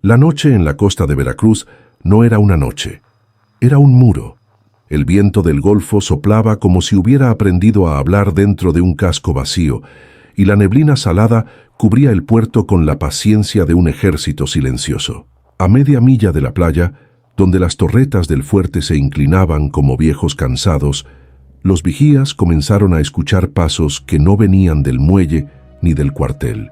La noche en la costa de Veracruz no era una noche, era un muro. El viento del Golfo soplaba como si hubiera aprendido a hablar dentro de un casco vacío, y la neblina salada cubría el puerto con la paciencia de un ejército silencioso. A media milla de la playa, donde las torretas del fuerte se inclinaban como viejos cansados, los vigías comenzaron a escuchar pasos que no venían del muelle ni del cuartel.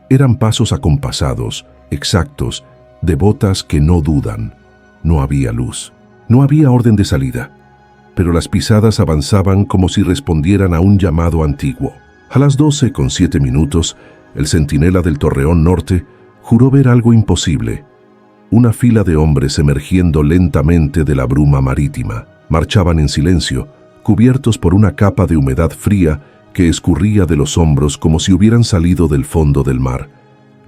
Eran pasos acompasados, exactos, de botas que no dudan. No había luz. No había orden de salida, pero las pisadas avanzaban como si respondieran a un llamado antiguo. A las 12:07, el centinela del Torreón Norte juró ver algo imposible. Una fila de hombres emergiendo lentamente de la bruma marítima. Marchaban en silencio, cubiertos por una capa de humedad fría que escurría de los hombros como si hubieran salido del fondo del mar.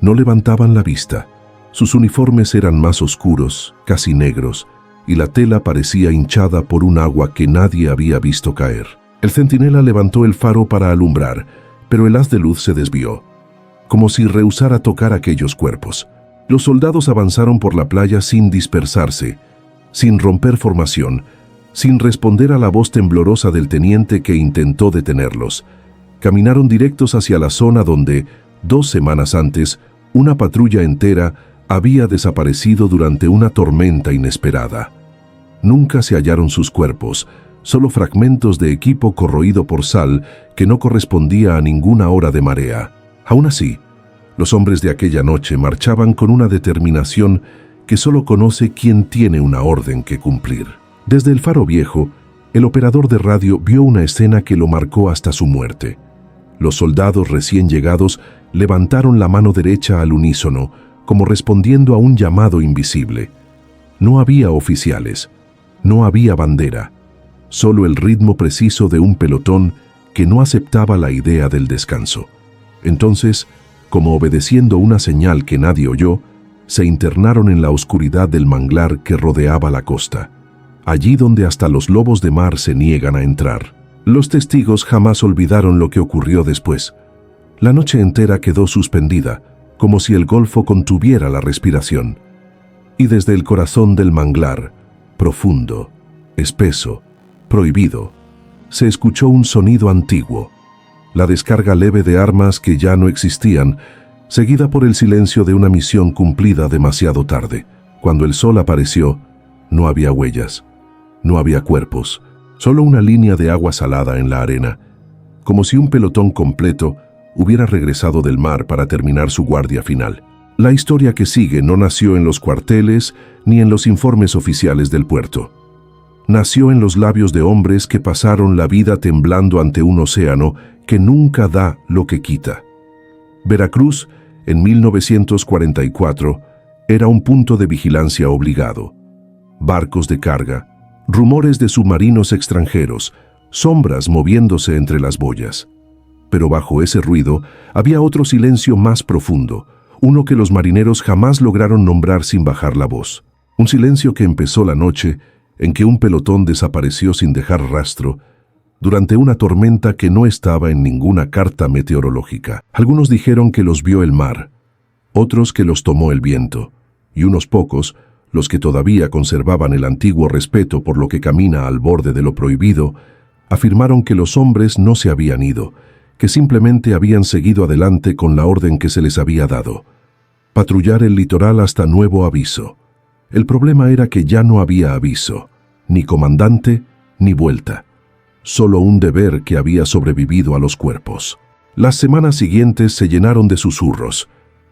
No levantaban la vista. Sus uniformes eran más oscuros, casi negros, y la tela parecía hinchada por un agua que nadie había visto caer. El centinela levantó el faro para alumbrar, pero el haz de luz se desvió, como si rehusara tocar aquellos cuerpos. Los soldados avanzaron por la playa sin dispersarse, sin romper formación, sin responder a la voz temblorosa del teniente que intentó detenerlos. Caminaron directos hacia la zona donde, 2 semanas antes, una patrulla entera había desaparecido durante una tormenta inesperada. Nunca se hallaron sus cuerpos, solo fragmentos de equipo corroído por sal que no correspondía a ninguna hora de marea. Aún así, los hombres de aquella noche marchaban con una determinación que solo conoce quien tiene una orden que cumplir. Desde el faro viejo, el operador de radio vio una escena que lo marcó hasta su muerte. Los soldados recién llegados levantaron la mano derecha al unísono, como respondiendo a un llamado invisible. No había oficiales, no había bandera, solo el ritmo preciso de un pelotón que no aceptaba la idea del descanso. Entonces, como obedeciendo una señal que nadie oyó, se internaron en la oscuridad del manglar que rodeaba la costa, allí donde hasta los lobos de mar se niegan a entrar. Los testigos jamás olvidaron lo que ocurrió después. La noche entera quedó suspendida, como si el Golfo contuviera la respiración. Y desde el corazón del manglar, profundo, espeso, prohibido, se escuchó un sonido antiguo, la descarga leve de armas que ya no existían, seguida por el silencio de una misión cumplida demasiado tarde. Cuando el sol apareció, no había huellas, no había cuerpos, solo una línea de agua salada en la arena, como si un pelotón completo hubiera regresado del mar para terminar su guardia final. La historia que sigue no nació en los cuarteles ni en los informes oficiales del puerto. Nació en los labios de hombres que pasaron la vida temblando ante un océano que nunca da lo que quita. Veracruz, en 1944, era un punto de vigilancia obligado. Barcos de carga, rumores de submarinos extranjeros, sombras moviéndose entre las boyas. Pero bajo ese ruido había otro silencio más profundo, uno que los marineros jamás lograron nombrar sin bajar la voz. Un silencio que empezó la noche en que un pelotón desapareció sin dejar rastro, durante una tormenta que no estaba en ninguna carta meteorológica. Algunos dijeron que los vio el mar, otros que los tomó el viento, y unos pocos, los que todavía conservaban el antiguo respeto por lo que camina al borde de lo prohibido, afirmaron que los hombres no se habían ido, que simplemente habían seguido adelante con la orden que se les había dado: patrullar el litoral hasta nuevo aviso. El problema era que ya no había aviso, ni comandante, ni vuelta. Solo un deber que había sobrevivido a los cuerpos. Las semanas siguientes se llenaron de susurros,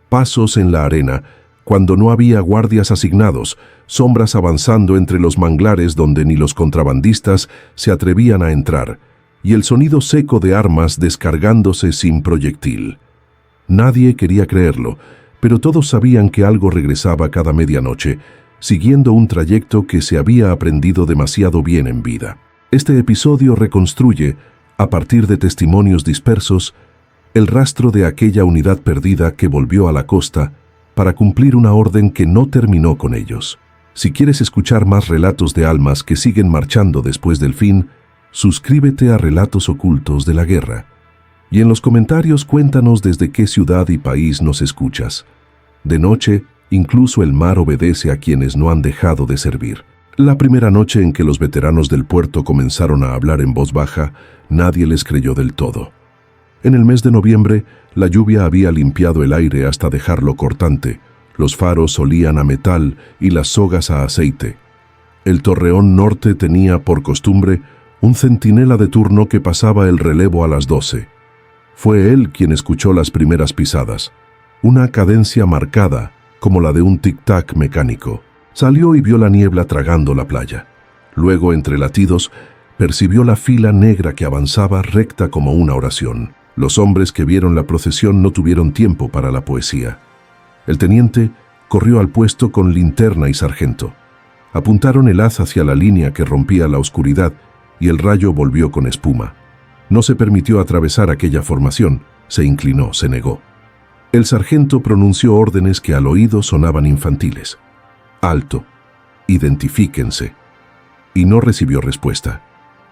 pasos en la arena, cuando no había guardias asignados, sombras avanzando entre los manglares donde ni los contrabandistas se atrevían a entrar, y el sonido seco de armas descargándose sin proyectil. Nadie quería creerlo, pero todos sabían que algo regresaba cada medianoche, siguiendo un trayecto que se había aprendido demasiado bien en vida. Este episodio reconstruye, a partir de testimonios dispersos, el rastro de aquella unidad perdida que volvió a la costa para cumplir una orden que no terminó con ellos. Si quieres escuchar más relatos de almas que siguen marchando después del fin, suscríbete a Relatos Ocultos de la Guerra. Y en los comentarios cuéntanos desde qué ciudad y país nos escuchas. De noche Incluso el mar obedece a quienes no han dejado de servir. La primera noche en que los veteranos del puerto comenzaron a hablar en voz baja, nadie les creyó del todo. En el mes de noviembre, la lluvia había limpiado el aire hasta dejarlo cortante. Los faros olían a metal y las sogas a aceite. El torreón norte tenía, por costumbre, un centinela de turno que pasaba el relevo a las 12. Fue él quien escuchó las primeras pisadas. Una cadencia marcada, como la de un tic-tac mecánico. Salió y vio la niebla tragando la playa. Luego, entre latidos, percibió la fila negra que avanzaba recta como una oración. Los hombres que vieron la procesión no tuvieron tiempo para la poesía. El teniente corrió al puesto con linterna y sargento. Apuntaron el haz hacia la línea que rompía la oscuridad y el rayo volvió con espuma. No se permitió atravesar aquella formación, se inclinó, se negó. El sargento pronunció órdenes que al oído sonaban infantiles. Alto, identifíquense. Y no recibió respuesta.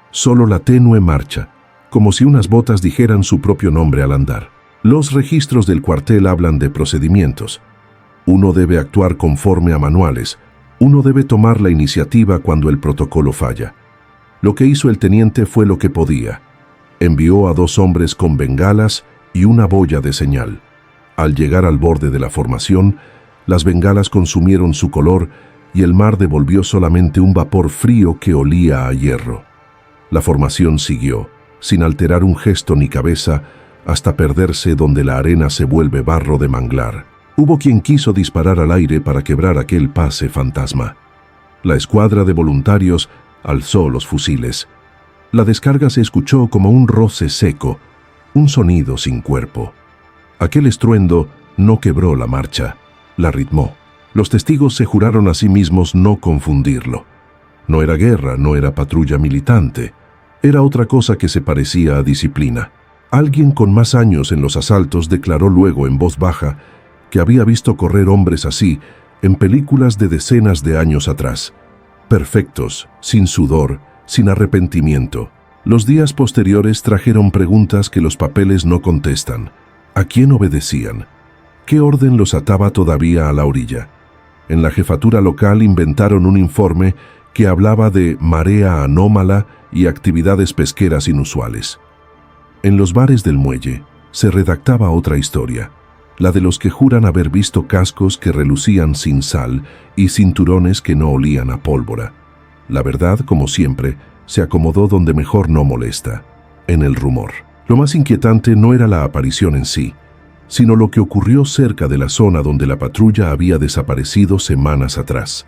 Solo la tenue marcha, como si unas botas dijeran su propio nombre al andar. Los registros del cuartel hablan de procedimientos. Uno debe actuar conforme a manuales. Uno debe tomar la iniciativa cuando el protocolo falla. Lo que hizo el teniente fue lo que podía. Envió a 2 hombres con bengalas y una boya de señal. Al llegar al borde de la formación, las bengalas consumieron su color y el mar devolvió solamente un vapor frío que olía a hierro. La formación siguió, sin alterar un gesto ni cabeza, hasta perderse donde la arena se vuelve barro de manglar. Hubo quien quiso disparar al aire para quebrar aquel pase fantasma. La escuadra de voluntarios alzó los fusiles. La descarga se escuchó como un roce seco, un sonido sin cuerpo. Aquel estruendo no quebró la marcha, la ritmó. Los testigos se juraron a sí mismos no confundirlo. No era guerra, no era patrulla militante. Era otra cosa que se parecía a disciplina. Alguien con más años en los asaltos declaró luego en voz baja que había visto correr hombres así en películas de decenas de años atrás. Perfectos, sin sudor, sin arrepentimiento. Los días posteriores trajeron preguntas que los papeles no contestan. ¿A quién obedecían? ¿Qué orden los ataba todavía a la orilla? En la jefatura local inventaron un informe que hablaba de marea anómala y actividades pesqueras inusuales. En los bares del muelle se redactaba otra historia, la de los que juran haber visto cascos que relucían sin sal y cinturones que no olían a pólvora. La verdad, como siempre, se acomodó donde mejor no molesta, en el rumor. Lo más inquietante no era la aparición en sí, sino lo que ocurrió cerca de la zona donde la patrulla había desaparecido semanas atrás.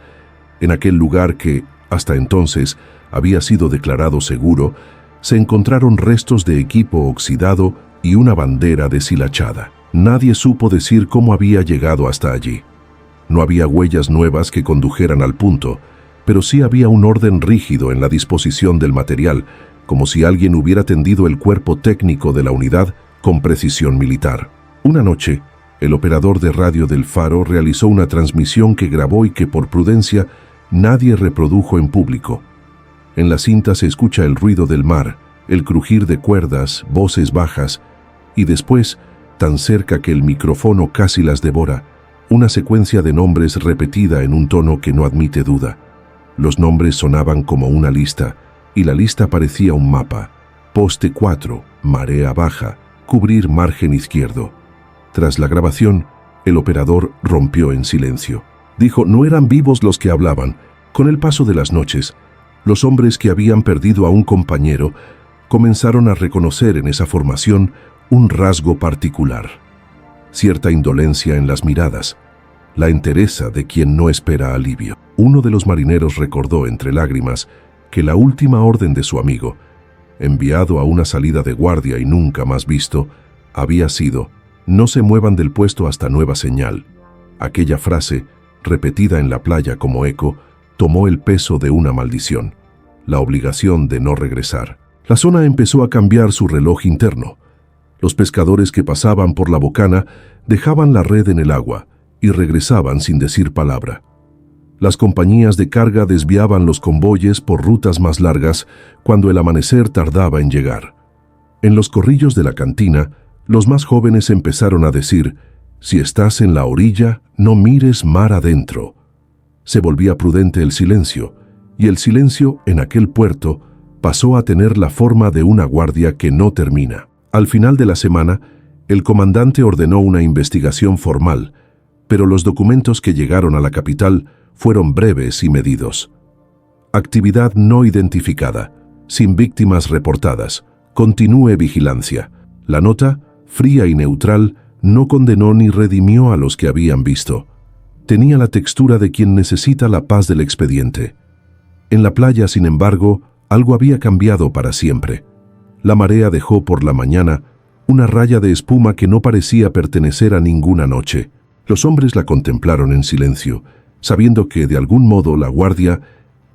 En aquel lugar que, hasta entonces, había sido declarado seguro, se encontraron restos de equipo oxidado y una bandera deshilachada. Nadie supo decir cómo había llegado hasta allí. No había huellas nuevas que condujeran al punto, pero sí había un orden rígido en la disposición del material, como si alguien hubiera tendido el cuerpo técnico de la unidad con precisión militar. Una noche, el operador de radio del faro realizó una transmisión que grabó y que por prudencia nadie reprodujo en público. En la cinta se escucha el ruido del mar, el crujir de cuerdas, voces bajas, y después, tan cerca que el micrófono casi las devora, una secuencia de nombres repetida en un tono que no admite duda. Los nombres sonaban como una lista, y la lista parecía un mapa. Poste 4, marea baja, cubrir margen izquierdo. Tras la grabación, el operador rompió en silencio. Dijo, no eran vivos los que hablaban. Con el paso de las noches, los hombres que habían perdido a un compañero comenzaron a reconocer en esa formación un rasgo particular. Cierta indolencia en las miradas, la entereza de quien no espera alivio. Uno de los marineros recordó entre lágrimas que la última orden de su amigo, enviado a una salida de guardia y nunca más visto, había sido: no se muevan del puesto hasta nueva señal. Aquella frase, repetida en la playa como eco, tomó el peso de una maldición, la obligación de no regresar. La zona empezó a cambiar su reloj interno. Los pescadores que pasaban por la bocana dejaban la red en el agua y regresaban sin decir palabra. Las compañías de carga desviaban los convoyes por rutas más largas cuando el amanecer tardaba en llegar. En los corrillos de la cantina, los más jóvenes empezaron a decir: Si estás en la orilla, no mires mar adentro. Se volvía prudente el silencio, y el silencio en aquel puerto pasó a tener la forma de una guardia que no termina. Al final de la semana, el comandante ordenó una investigación formal, pero los documentos que llegaron a la capital fueron breves y medidos. Actividad no identificada, sin víctimas reportadas. Continúe vigilancia. La nota, fría y neutral, no condenó ni redimió a los que habían visto. Tenía la textura de quien necesita la paz del expediente. En la playa, sin embargo, algo había cambiado para siempre. La marea dejó por la mañana una raya de espuma que no parecía pertenecer a ninguna noche. Los hombres la contemplaron en silencio, sabiendo que, de algún modo, la guardia,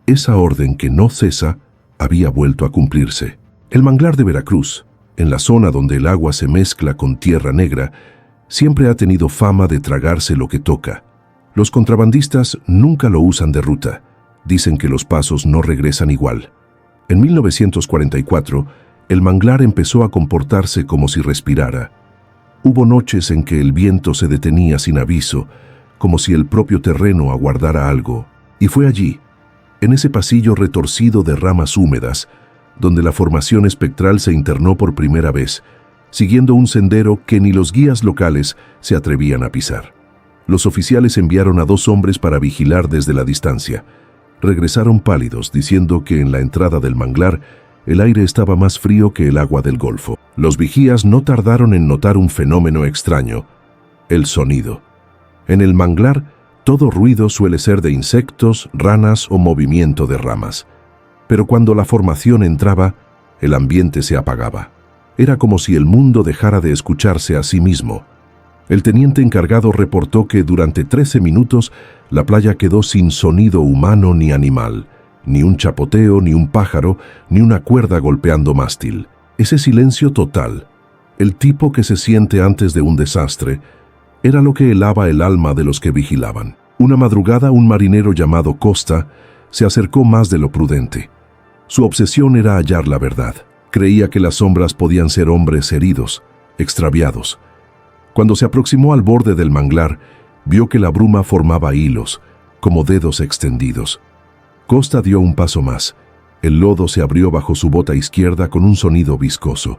esa orden que no cesa, había vuelto a cumplirse. El manglar de Veracruz, en la zona donde el agua se mezcla con tierra negra, siempre ha tenido fama de tragarse lo que toca. Los contrabandistas nunca lo usan de ruta. Dicen que los pasos no regresan igual. En 1944, el manglar empezó a comportarse como si respirara. Hubo noches en que el viento se detenía sin aviso, como si el propio terreno aguardara algo. Y fue allí, en ese pasillo retorcido de ramas húmedas, donde la formación espectral se internó por primera vez, siguiendo un sendero que ni los guías locales se atrevían a pisar. Los oficiales enviaron a 2 hombres para vigilar desde la distancia. Regresaron pálidos, diciendo que en la entrada del manglar el aire estaba más frío que el agua del Golfo. Los vigías no tardaron en notar un fenómeno extraño: el sonido. En el manglar, todo ruido suele ser de insectos, ranas o movimiento de ramas. Pero cuando la formación entraba, el ambiente se apagaba. Era como si el mundo dejara de escucharse a sí mismo. El teniente encargado reportó que durante 13 minutos la playa quedó sin sonido humano ni animal, ni un chapoteo, ni un pájaro, ni una cuerda golpeando mástil. Ese silencio total, el tipo que se siente antes de un desastre, era lo que helaba el alma de los que vigilaban. Una madrugada, un marinero llamado Costa se acercó más de lo prudente. Su obsesión era hallar la verdad. Creía que las sombras podían ser hombres heridos, extraviados. Cuando se aproximó al borde del manglar, vio que la bruma formaba hilos, como dedos extendidos. Costa dio un paso más. El lodo se abrió bajo su bota izquierda con un sonido viscoso.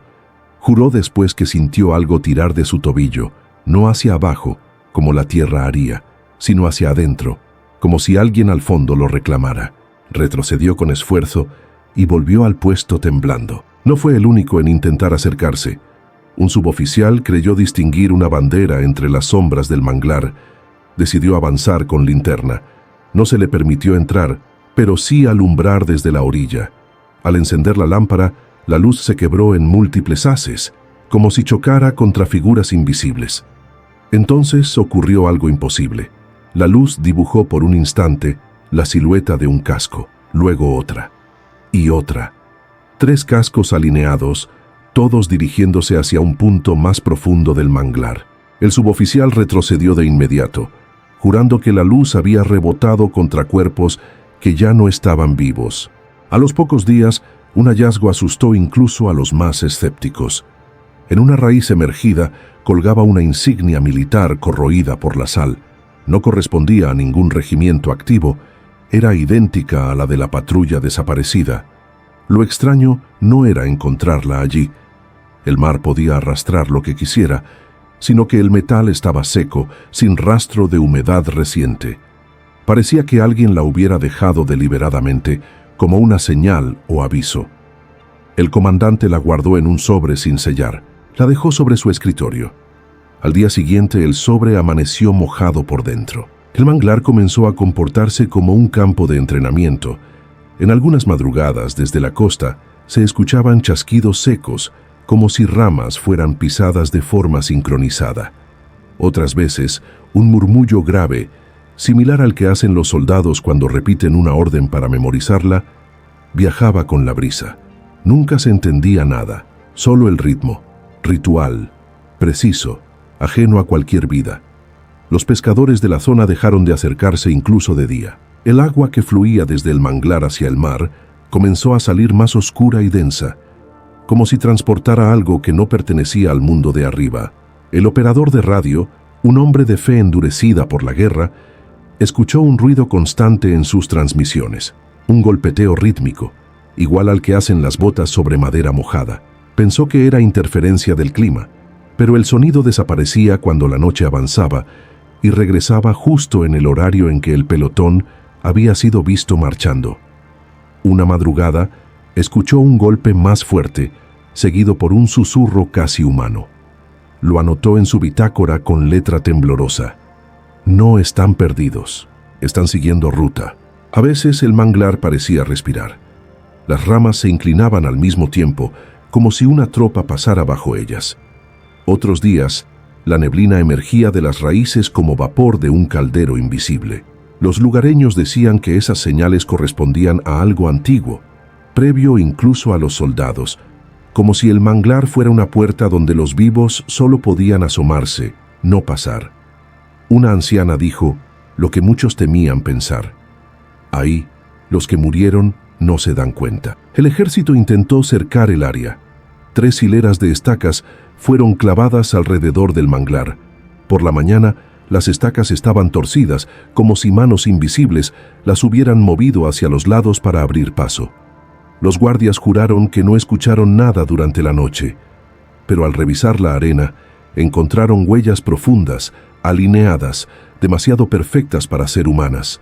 Juró después que sintió algo tirar de su tobillo, no hacia abajo, como la tierra haría, sino hacia adentro, como si alguien al fondo lo reclamara. Retrocedió con esfuerzo y volvió al puesto temblando. No fue el único en intentar acercarse. Un suboficial creyó distinguir una bandera entre las sombras del manglar. Decidió avanzar con linterna. No se le permitió entrar, pero sí alumbrar desde la orilla. Al encender la lámpara, la luz se quebró en múltiples haces, como si chocara contra figuras invisibles. Entonces ocurrió algo imposible. La luz dibujó por un instante la silueta de un casco, luego otra y otra. 3 cascos alineados, todos dirigiéndose hacia un punto más profundo del manglar. El suboficial retrocedió de inmediato, jurando que la luz había rebotado contra cuerpos que ya no estaban vivos. A los pocos días, un hallazgo asustó incluso a los más escépticos. En una raíz emergida colgaba una insignia militar corroída por la sal. No correspondía a ningún regimiento activo, era idéntica a la de la patrulla desaparecida. Lo extraño no era encontrarla allí. El mar podía arrastrar lo que quisiera, sino que el metal estaba seco, sin rastro de humedad reciente. Parecía que alguien la hubiera dejado deliberadamente, como una señal o aviso. El comandante la guardó en un sobre sin sellar. La dejó sobre su escritorio. Al día siguiente el sobre amaneció mojado por dentro. El manglar comenzó a comportarse como un campo de entrenamiento. En algunas madrugadas desde la costa se escuchaban chasquidos secos, como si ramas fueran pisadas de forma sincronizada. Otras veces, un murmullo grave, similar al que hacen los soldados cuando repiten una orden para memorizarla, viajaba con la brisa. Nunca se entendía nada, solo el ritmo, ritual, preciso, ajeno a cualquier vida. Los pescadores de la zona dejaron de acercarse incluso de día. El agua que fluía desde el manglar hacia el mar comenzó a salir más oscura y densa, como si transportara algo que no pertenecía al mundo de arriba. El operador de radio, Un hombre de fe endurecida por la guerra escuchó un ruido constante en sus transmisiones, un golpeteo rítmico, igual al que hacen las botas sobre madera mojada. Pensó que era interferencia del clima, pero el sonido desaparecía cuando la noche avanzaba y regresaba justo en el horario en que el pelotón había sido visto marchando. Una madrugada, escuchó un golpe más fuerte, seguido por un susurro casi humano. Lo anotó en su bitácora con letra temblorosa. No están perdidos, están siguiendo ruta. A veces el manglar parecía respirar. Las ramas se inclinaban al mismo tiempo, como si una tropa pasara bajo ellas. Otros días, la neblina emergía de las raíces como vapor de un caldero invisible. Los lugareños decían que esas señales correspondían a algo antiguo, previo incluso a los soldados, como si el manglar fuera una puerta donde los vivos solo podían asomarse, no pasar. Una anciana dijo lo que muchos temían pensar. Ahí, los que murieron no se dan cuenta. El ejército intentó cercar el área. 3 hileras de estacas fueron clavadas alrededor del manglar. Por la mañana, las estacas estaban torcidas, como si manos invisibles las hubieran movido hacia los lados para abrir paso. Los guardias juraron que no escucharon nada durante la noche, pero al revisar la arena, encontraron huellas profundas, alineadas, demasiado perfectas para ser humanas.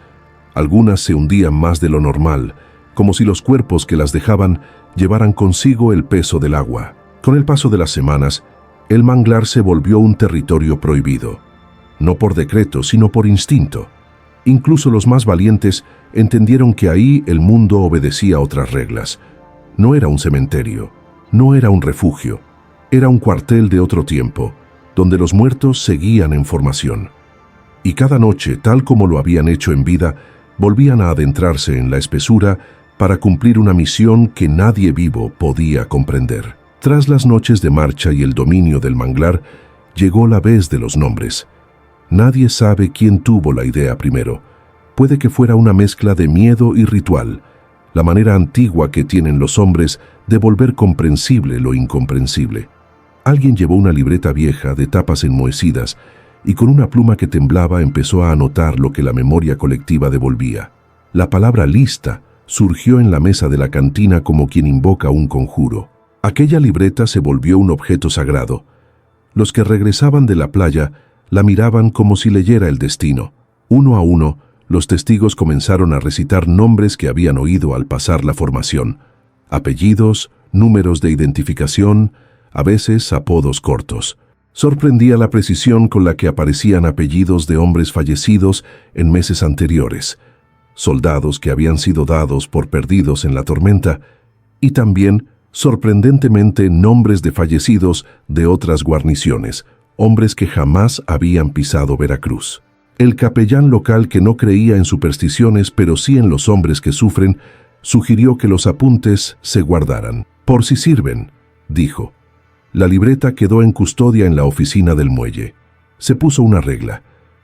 Algunas se hundían más de lo normal, como si los cuerpos que las dejaban llevaran consigo el peso del agua. Con el paso de las semanas, el manglar se volvió un territorio prohibido. No por decreto, sino por instinto. Incluso los más valientes entendieron que ahí el mundo obedecía otras reglas. No era un cementerio, no era un refugio, era un cuartel de otro tiempo, donde los muertos seguían en formación. Y cada noche, tal como lo habían hecho en vida, volvían a adentrarse en la espesura para cumplir una misión que nadie vivo podía comprender. Tras las noches de marcha y el dominio del manglar, llegó la vez de los nombres. Nadie sabe quién tuvo la idea primero. Puede que fuera una mezcla de miedo y ritual, la manera antigua que tienen los hombres de volver comprensible lo incomprensible. Alguien llevó una libreta vieja de tapas enmohecidas y con una pluma que temblaba empezó a anotar lo que la memoria colectiva devolvía. La palabra lista surgió en la mesa de la cantina como quien invoca un conjuro. Aquella libreta se volvió un objeto sagrado. Los que regresaban de la playa la miraban como si leyera el destino. Uno a uno, los testigos comenzaron a recitar nombres que habían oído al pasar la formación, apellidos, números de identificación, a veces apodos cortos. Sorprendía la precisión con la que aparecían apellidos de hombres fallecidos en meses anteriores, soldados que habían sido dados por perdidos en la tormenta, y también, sorprendentemente, nombres de fallecidos de otras guarniciones, hombres que jamás habían pisado Veracruz. El capellán local, que no creía en supersticiones pero sí en los hombres que sufren, sugirió que los apuntes se guardaran. Por si sirven, dijo. La libreta quedó en custodia en la oficina del muelle. Se puso una regla.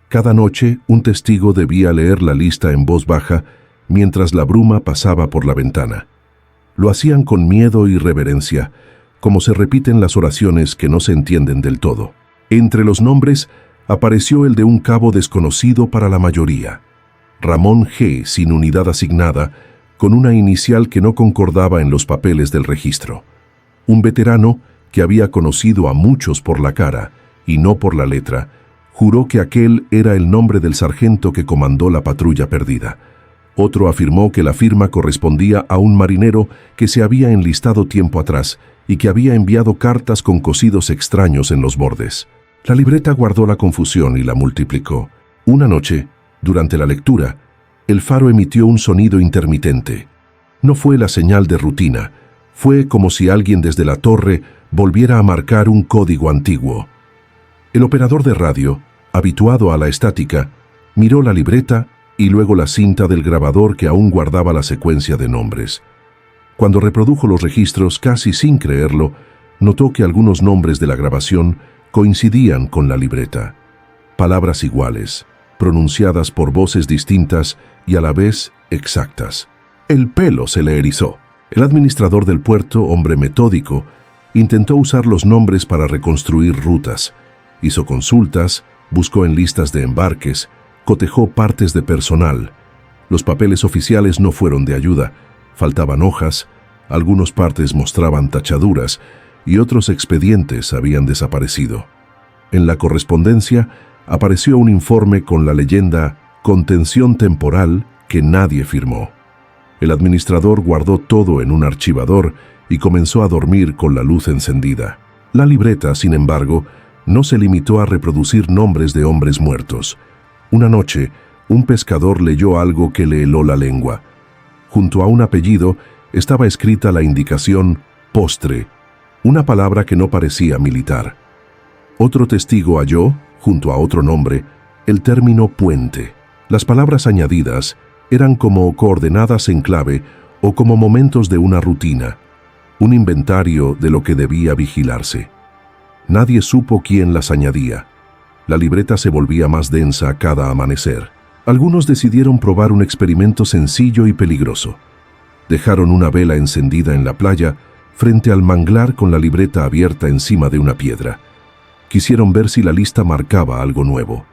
Cada noche un testigo debía leer la lista en voz baja mientras la bruma pasaba por la ventana. Lo hacían con miedo y reverencia, como se repiten las oraciones que no se entienden del todo. Entre los nombres apareció el de un cabo desconocido para la mayoría. Ramón G., sin unidad asignada, con una inicial que no concordaba en los papeles del registro. Un veterano que había conocido a muchos por la cara y no por la letra, juró que aquel era el nombre del sargento que comandó la patrulla perdida. Otro afirmó que la firma correspondía a un marinero que se había enlistado tiempo atrás y que había enviado cartas con cosidos extraños en los bordes. La libreta guardó la confusión y la multiplicó. Una noche, durante la lectura, el faro emitió un sonido intermitente. No fue la señal de rutina, fue como si alguien desde la torre volviera a marcar un código antiguo. El operador de radio, habituado a la estática, miró la libreta y luego la cinta del grabador que aún guardaba la secuencia de nombres. Cuando reprodujo los registros casi sin creerlo, notó que algunos nombres de la grabación coincidían con la libreta. Palabras iguales, pronunciadas por voces distintas y a la vez exactas. El pelo se le erizó. El administrador del puerto, hombre metódico, intentó usar los nombres para reconstruir rutas. Hizo consultas, Buscó en listas de embarques, cotejó partes de personal. Los papeles oficiales no fueron de ayuda, faltaban hojas, algunas partes mostraban tachaduras y otros expedientes habían desaparecido. En la correspondencia apareció un informe con la leyenda «Contención temporal» que nadie firmó. El administrador guardó todo en un archivador y comenzó a dormir con la luz encendida. La libreta, sin embargo, no se limitó a reproducir nombres de hombres muertos. Una noche, un pescador leyó algo que le heló la lengua. Junto a un apellido estaba escrita la indicación «postre», una palabra que no parecía militar. Otro testigo halló, junto a otro nombre, el término puente. Las palabras añadidas eran como coordenadas en clave o como momentos de una rutina, un inventario de lo que debía vigilarse. Nadie supo quién las añadía. La libreta se volvía más densa cada amanecer. Algunos decidieron probar un experimento sencillo y peligroso. Dejaron una vela encendida en la playa frente al manglar con la libreta abierta encima de una piedra. Quisieron ver si la lista marcaba algo nuevo.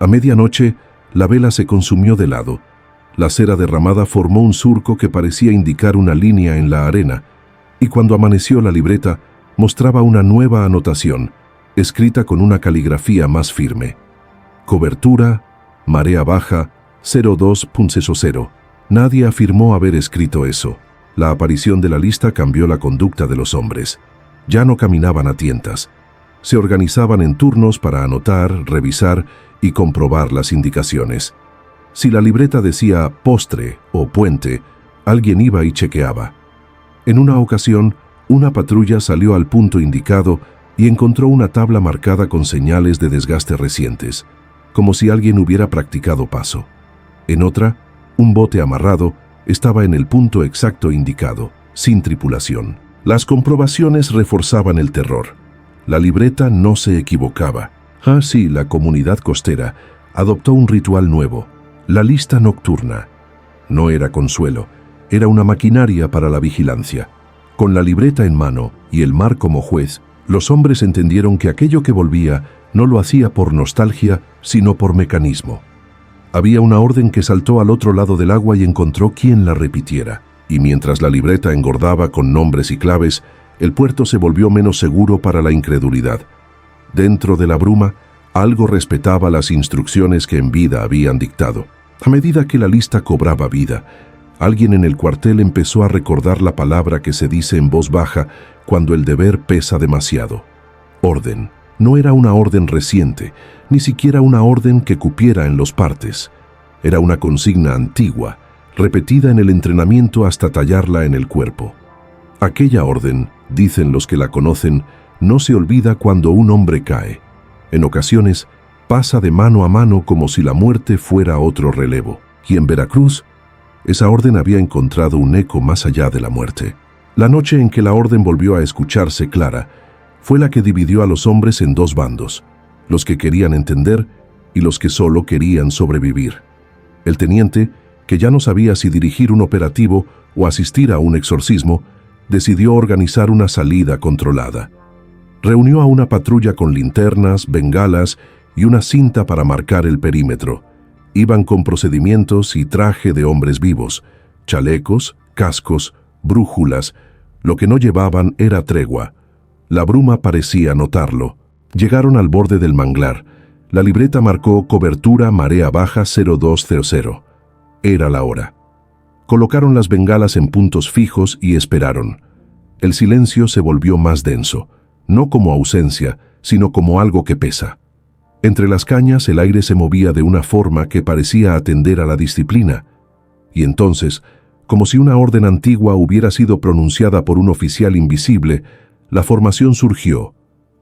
A medianoche, la vela se consumió de lado. La cera derramada formó un surco que parecía indicar una línea en la arena, y cuando amaneció la libreta, mostraba una nueva anotación, escrita con una caligrafía más firme. Cobertura, marea baja, 02.00. Nadie afirmó haber escrito eso. La aparición de la lista cambió la conducta de los hombres. Ya no caminaban a tientas. Se organizaban en turnos para anotar, revisar y comprobar las indicaciones. Si la libreta decía postre o puente, alguien iba y chequeaba. En una ocasión, una patrulla salió al punto indicado y encontró una tabla marcada con señales de desgaste recientes, como si alguien hubiera practicado paso. En otra, un bote amarrado estaba en el punto exacto indicado, sin tripulación. Las comprobaciones reforzaban el terror. La libreta no se equivocaba. Así, la comunidad costera adoptó un ritual nuevo, la lista nocturna. No era consuelo, era una maquinaria para la vigilancia. Con la libreta en mano y el mar como juez, los hombres entendieron que aquello que volvía no lo hacía por nostalgia, sino por mecanismo. Había una orden que saltó al otro lado del agua y encontró quien la repitiera. Y mientras la libreta engordaba con nombres y claves, el puerto se volvió menos seguro para la incredulidad. Dentro de la bruma, algo respetaba las instrucciones que en vida habían dictado. A medida que la lista cobraba vida, alguien en el cuartel empezó a recordar la palabra que se dice en voz baja cuando el deber pesa demasiado. Orden. No era una orden reciente, ni siquiera una orden que cupiera en los partes. Era una consigna antigua, repetida en el entrenamiento hasta tallarla en el cuerpo. Aquella orden, dicen los que la conocen, no se olvida cuando un hombre cae. En ocasiones, pasa de mano a mano como si la muerte fuera otro relevo. Y en Veracruz, esa orden había encontrado un eco más allá de la muerte. La noche en que la orden volvió a escucharse clara, fue la que dividió a los hombres en dos bandos, los que querían entender y los que solo querían sobrevivir. El teniente, que ya no sabía si dirigir un operativo o asistir a un exorcismo, decidió organizar una salida controlada. Reunió a una patrulla con linternas, bengalas y una cinta para marcar el perímetro. Iban con procedimientos y traje de hombres vivos, chalecos, cascos, brújulas. Lo que no llevaban era tregua. La bruma parecía notarlo. Llegaron al borde del manglar. La libreta marcó cobertura marea baja 0200. Era la hora. Colocaron las bengalas en puntos fijos y esperaron. El silencio se volvió más denso, no como ausencia, sino como algo que pesa. Entre las cañas el aire se movía de una forma que parecía atender a la disciplina. Y entonces, como si una orden antigua hubiera sido pronunciada por un oficial invisible, la formación surgió,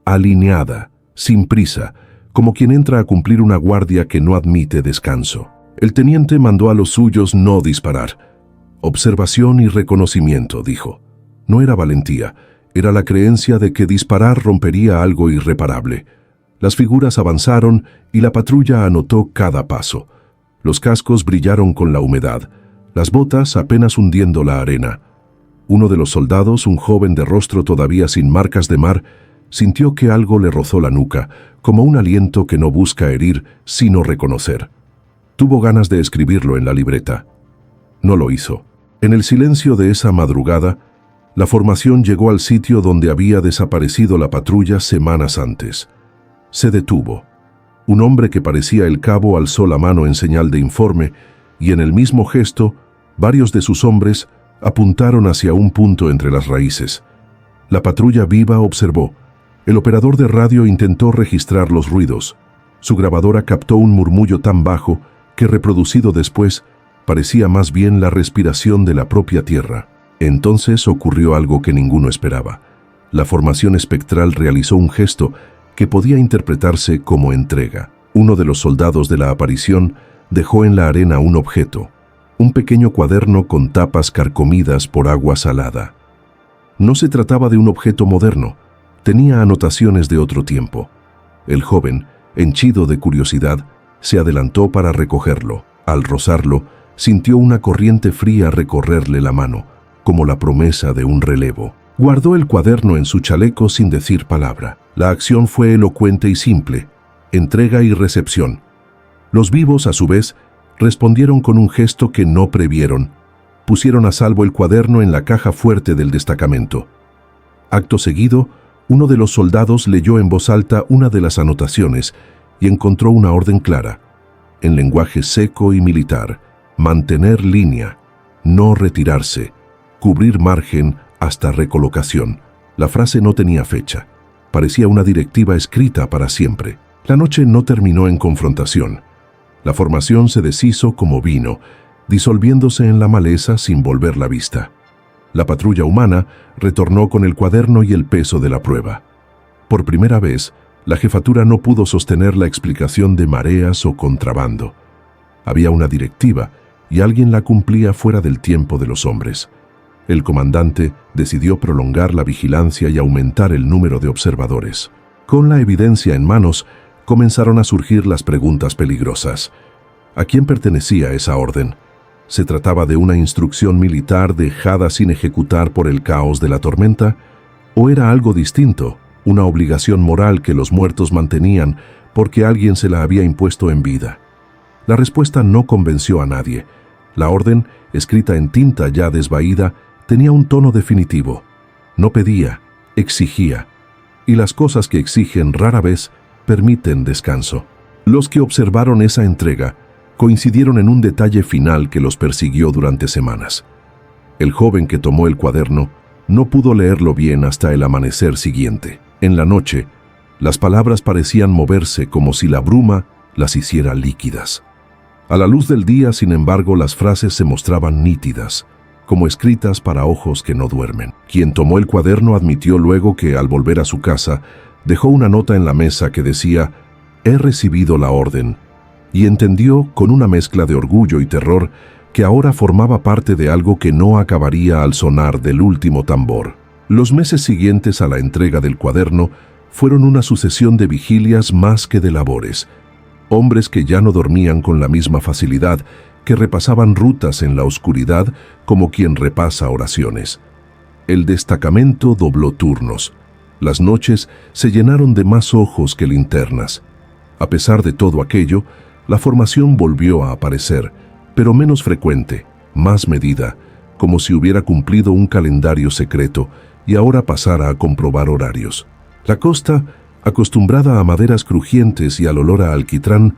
alineada, sin prisa, como quien entra a cumplir una guardia que no admite descanso. El teniente mandó a los suyos no disparar. Observación y reconocimiento, dijo. No era valentía, era la creencia de que disparar rompería algo irreparable. Las figuras avanzaron y la patrulla anotó cada paso. Los cascos brillaron con la humedad, las botas apenas hundiendo la arena. Uno de los soldados, un joven de rostro todavía sin marcas de mar, sintió que algo le rozó la nuca, como un aliento que no busca herir, sino reconocer. Tuvo ganas de escribirlo en la libreta. No lo hizo. En el silencio de esa madrugada, la formación llegó al sitio donde había desaparecido la patrulla semanas antes. Se detuvo. Un hombre que parecía el cabo alzó la mano en señal de informe y en el mismo gesto, varios de sus hombres apuntaron hacia un punto entre las raíces. La patrulla viva observó. El operador de radio intentó registrar los ruidos. Su grabadora captó un murmullo tan bajo que, reproducido después, parecía más bien la respiración de la propia tierra. Entonces ocurrió algo que ninguno esperaba. La formación espectral realizó un gesto que podía interpretarse como entrega. Uno de los soldados de la aparición dejó en la arena un objeto, un pequeño cuaderno con tapas carcomidas por agua salada. No se trataba de un objeto moderno, tenía anotaciones de otro tiempo. El joven, henchido de curiosidad, se adelantó para recogerlo. Al rozarlo, sintió una corriente fría recorrerle la mano, como la promesa de un relevo. Guardó el cuaderno en su chaleco sin decir palabra. La acción fue elocuente y simple, entrega y recepción. Los vivos, a su vez, respondieron con un gesto que no previeron. Pusieron a salvo el cuaderno en la caja fuerte del destacamento. Acto seguido, uno de los soldados leyó en voz alta una de las anotaciones y encontró una orden clara, en lenguaje seco y militar: mantener línea, no retirarse, cubrir margen hasta recolocación. La frase no tenía fecha. Parecía una directiva escrita para siempre. La noche no terminó en confrontación. La formación se deshizo como vino, disolviéndose en la maleza sin volver la vista. La patrulla humana retornó con el cuaderno y el peso de la prueba. Por primera vez, la jefatura no pudo sostener la explicación de mareas o contrabando. Había una directiva y alguien la cumplía fuera del tiempo de los hombres. El comandante decidió prolongar la vigilancia y aumentar el número de observadores. Con la evidencia en manos, comenzaron a surgir las preguntas peligrosas. ¿A quién pertenecía esa orden? ¿Se trataba de una instrucción militar dejada sin ejecutar por el caos de la tormenta? ¿O era algo distinto, una obligación moral que los muertos mantenían porque alguien se la había impuesto en vida? La respuesta no convenció a nadie. La orden, escrita en tinta ya desvaída, tenía un tono definitivo. No pedía, exigía. Y las cosas que exigen rara vez permiten descanso. Los que observaron esa entrega coincidieron en un detalle final que los persiguió durante semanas. El joven que tomó el cuaderno no pudo leerlo bien hasta el amanecer siguiente. En la noche, las palabras parecían moverse como si la bruma las hiciera líquidas. A la luz del día, sin embargo, las frases se mostraban nítidas, como escritas para ojos que no duermen. Quien tomó el cuaderno admitió luego que, al volver a su casa, dejó una nota en la mesa que decía: «He recibido la orden», y entendió, con una mezcla de orgullo y terror, que ahora formaba parte de algo que no acabaría al sonar del último tambor. Los meses siguientes a la entrega del cuaderno fueron una sucesión de vigilias más que de labores. Hombres que ya no dormían con la misma facilidad, que repasaban rutas en la oscuridad como quien repasa oraciones. El destacamento dobló turnos. Las noches se llenaron de más ojos que linternas. A pesar de todo aquello, la formación volvió a aparecer, pero menos frecuente, más medida, como si hubiera cumplido un calendario secreto y ahora pasara a comprobar horarios. La costa, acostumbrada a maderas crujientes y al olor a alquitrán,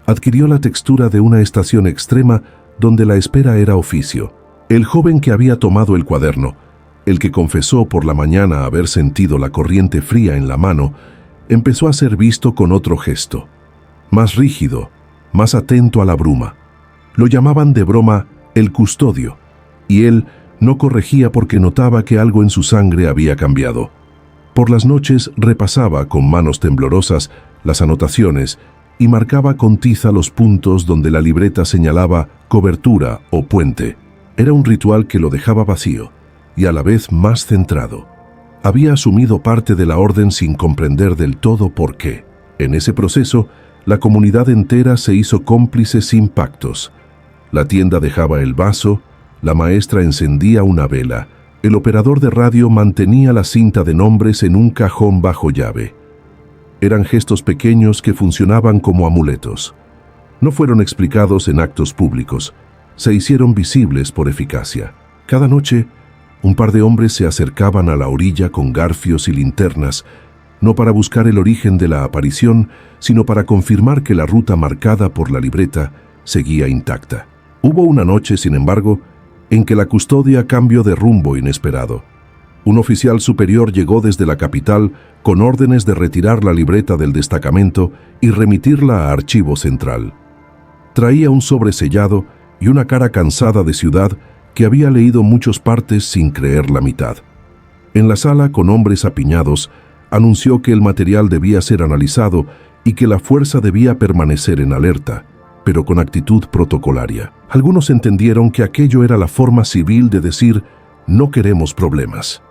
adquirió la textura de una estación extrema donde la espera era oficio. El joven que había tomado el cuaderno, el que confesó por la mañana haber sentido la corriente fría en la mano, empezó a ser visto con otro gesto, más rígido, más atento a la bruma. Lo llamaban de broma el custodio, y él no corregía porque notaba que algo en su sangre había cambiado. Por las noches repasaba con manos temblorosas las anotaciones y marcaba con tiza los puntos donde la libreta señalaba cobertura o puente. Era un ritual que lo dejaba vacío y a la vez más centrado. Había asumido parte de la orden sin comprender del todo por qué. En ese proceso, la comunidad entera se hizo cómplice sin pactos. La tienda dejaba el vaso, la maestra encendía una vela, El operador de radio mantenía la cinta de nombres en un cajón bajo llave. Eran gestos pequeños que funcionaban como amuletos. No fueron explicados en actos públicos, se hicieron visibles por eficacia. Cada noche, un par de hombres se acercaban a la orilla con garfios y linternas, no para buscar el origen de la aparición, sino para confirmar que la ruta marcada por la libreta seguía intacta. Hubo una noche, sin embargo, en que la custodia cambió de rumbo inesperado. Un oficial superior llegó desde la capital con órdenes de retirar la libreta del destacamento y remitirla a Archivo Central. Traía un sobre sellado y una cara cansada de ciudad que había leído muchas partes sin creer la mitad. En la sala, con hombres apiñados, anunció que el material debía ser analizado y que la fuerza debía permanecer en alerta, pero con actitud protocolaria. Algunos entendieron que aquello era la forma civil de decir «no queremos problemas».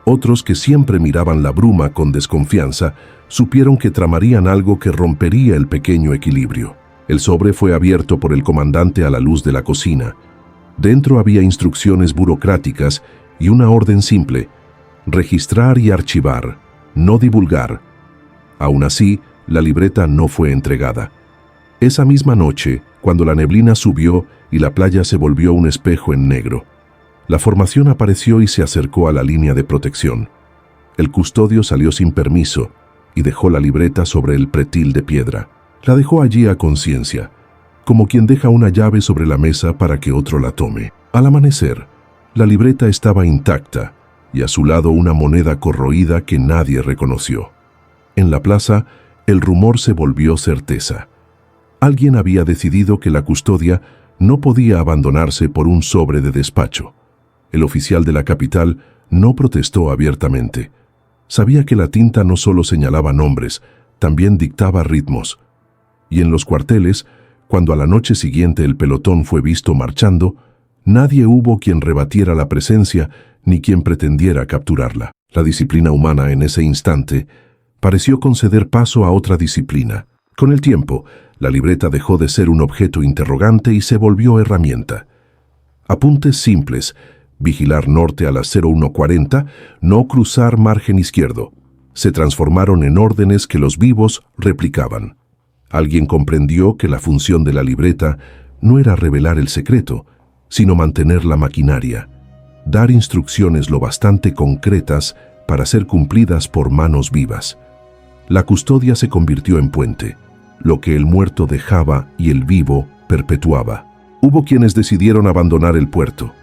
Otros, que siempre miraban la bruma con desconfianza, supieron que tramarían algo que rompería el pequeño equilibrio. El sobre fue abierto por el comandante a la luz de la cocina. Dentro había instrucciones burocráticas y una orden simple: registrar y archivar, no divulgar. Aún así, la libreta no fue entregada. Esa misma noche, cuando la neblina subió y la playa se volvió un espejo en negro, la formación apareció y se acercó a la línea de protección. El custodio salió sin permiso y dejó la libreta sobre el pretil de piedra. La dejó allí a conciencia, como quien deja una llave sobre la mesa para que otro la tome. Al amanecer, la libreta estaba intacta y a su lado una moneda corroída que nadie reconoció. En la plaza, el rumor se volvió certeza. Alguien había decidido que la custodia no podía abandonarse por un sobre de despacho. El oficial de la capital no protestó abiertamente. Sabía que la tinta no solo señalaba nombres, también dictaba ritmos. Y en los cuarteles, cuando a la noche siguiente el pelotón fue visto marchando, nadie hubo quien rebatiera la presencia ni quien pretendiera capturarla. La disciplina humana en ese instante pareció conceder paso a otra disciplina. Con el tiempo, la libreta dejó de ser un objeto interrogante y se volvió herramienta. Apuntes simples: vigilar norte a las 01:40, no cruzar margen izquierdo, se transformaron en órdenes que los vivos replicaban. Alguien comprendió que la función de la libreta no era revelar el secreto, sino mantener la maquinaria, dar instrucciones lo bastante concretas para ser cumplidas por manos vivas. La custodia se convirtió en puente, lo que el muerto dejaba y el vivo perpetuaba. Hubo quienes decidieron abandonar el puerto.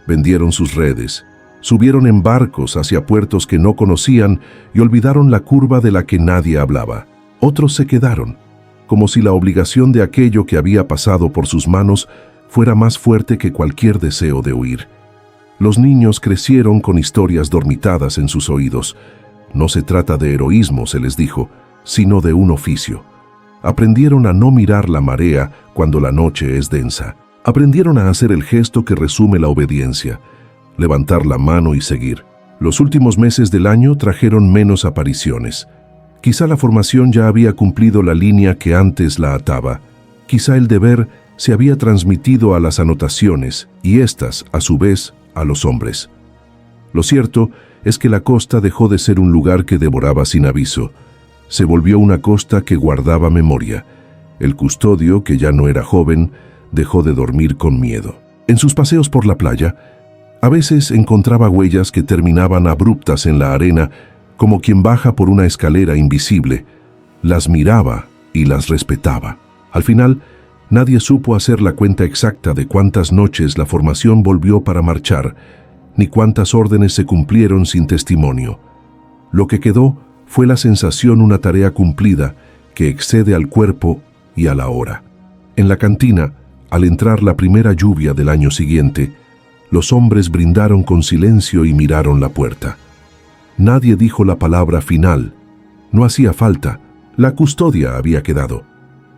Vendieron sus redes, subieron en barcos hacia puertos que no conocían y olvidaron la curva de la que nadie hablaba. Otros se quedaron, como si la obligación de aquello que había pasado por sus manos fuera más fuerte que cualquier deseo de huir. Los niños crecieron con historias dormitadas en sus oídos. No se trata de heroísmo, se les dijo, sino de un oficio. Aprendieron a no mirar la marea cuando la noche es densa. Aprendieron a hacer el gesto que resume la obediencia, levantar la mano y seguir. Los últimos meses del año trajeron menos apariciones. Quizá la formación ya había cumplido la línea que antes la ataba. Quizá el deber se había transmitido a las anotaciones y éstas, a su vez, a los hombres. Lo cierto es que la costa dejó de ser un lugar que devoraba sin aviso. Se volvió una costa que guardaba memoria. El custodio, que ya no era joven, dejó de dormir con miedo. En sus paseos por la playa, a veces encontraba huellas que terminaban abruptas en la arena, como quien baja por una escalera invisible. Las miraba y las respetaba. Al final, nadie supo hacer la cuenta exacta de cuántas noches la formación volvió para marchar, ni cuántas órdenes se cumplieron sin testimonio. Lo que quedó fue la sensación, una tarea cumplida que excede al cuerpo y a la hora. En la cantina, al entrar la primera lluvia del año siguiente, los hombres brindaron con silencio y miraron la puerta. Nadie dijo la palabra final. No hacía falta. La custodia había quedado.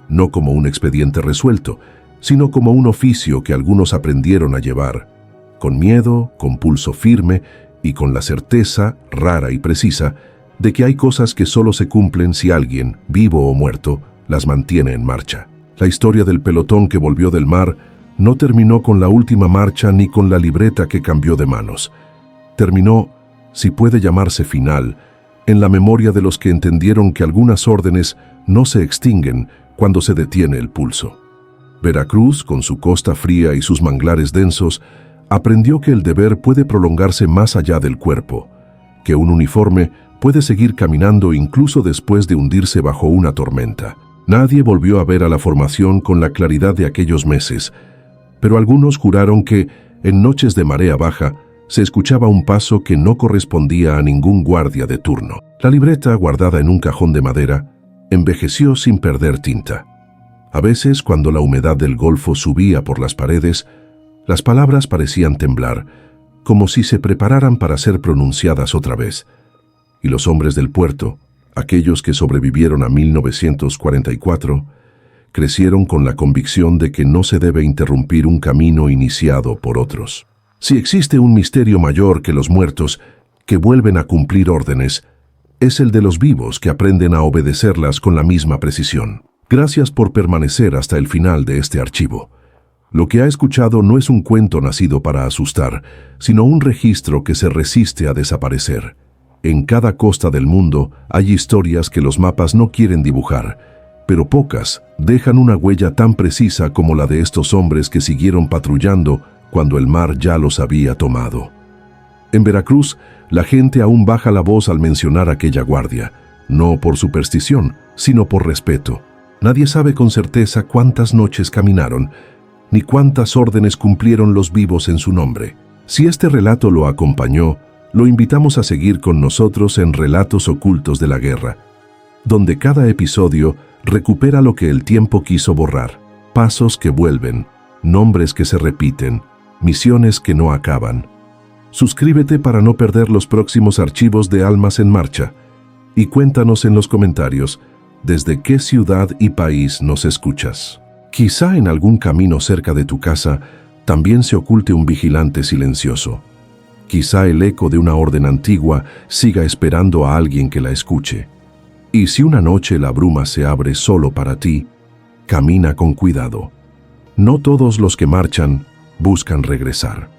No como un expediente resuelto, sino como un oficio que algunos aprendieron a llevar, con miedo, con pulso firme y con la certeza, rara y precisa, de que hay cosas que solo se cumplen si alguien, vivo o muerto, las mantiene en marcha. La historia del pelotón que volvió del mar no terminó con la última marcha ni con la libreta que cambió de manos. terminó, si puede llamarse final, en la memoria de los que entendieron que algunas órdenes no se extinguen cuando se detiene el pulso. Veracruz, con su costa fría y sus manglares densos, aprendió que el deber puede prolongarse más allá del cuerpo, que un uniforme puede seguir caminando incluso después de hundirse bajo una tormenta. Nadie volvió a ver a la formación con la claridad de aquellos meses, pero algunos juraron que, en noches de marea baja, se escuchaba un paso que no correspondía a ningún guardia de turno. La libreta, guardada en un cajón de madera, envejeció sin perder tinta. A veces, cuando la humedad del Golfo subía por las paredes, las palabras parecían temblar, como si se prepararan para ser pronunciadas otra vez. Y los hombres del puerto, aquellos que sobrevivieron a 1944, crecieron con la convicción de que no se debe interrumpir un camino iniciado por otros. Si existe un misterio mayor que los muertos, que vuelven a cumplir órdenes, es el de los vivos que aprenden a obedecerlas con la misma precisión. Gracias por permanecer hasta el final de este archivo. Lo que ha escuchado no es un cuento nacido para asustar, sino un registro que se resiste a desaparecer. En cada costa del mundo hay historias que los mapas no quieren dibujar, pero pocas dejan una huella tan precisa como la de estos hombres que siguieron patrullando cuando el mar ya los había tomado. En Veracruz, la gente aún baja la voz al mencionar aquella guardia, no por superstición, sino por respeto. Nadie sabe con certeza cuántas noches caminaron, ni cuántas órdenes cumplieron los vivos en su nombre. Si este relato lo acompañó, lo invitamos a seguir con nosotros en Relatos Ocultos de la Guerra, donde cada episodio recupera lo que el tiempo quiso borrar, pasos que vuelven, nombres que se repiten, misiones que no acaban. Suscríbete para no perder los próximos archivos de Almas en Marcha y cuéntanos en los comentarios desde qué ciudad y país nos escuchas. Quizá en algún camino cerca de tu casa también se oculte un vigilante silencioso. Quizá el eco de una orden antigua siga esperando a alguien que la escuche. Y si una noche la bruma se abre solo para ti, camina con cuidado. No todos los que marchan buscan regresar.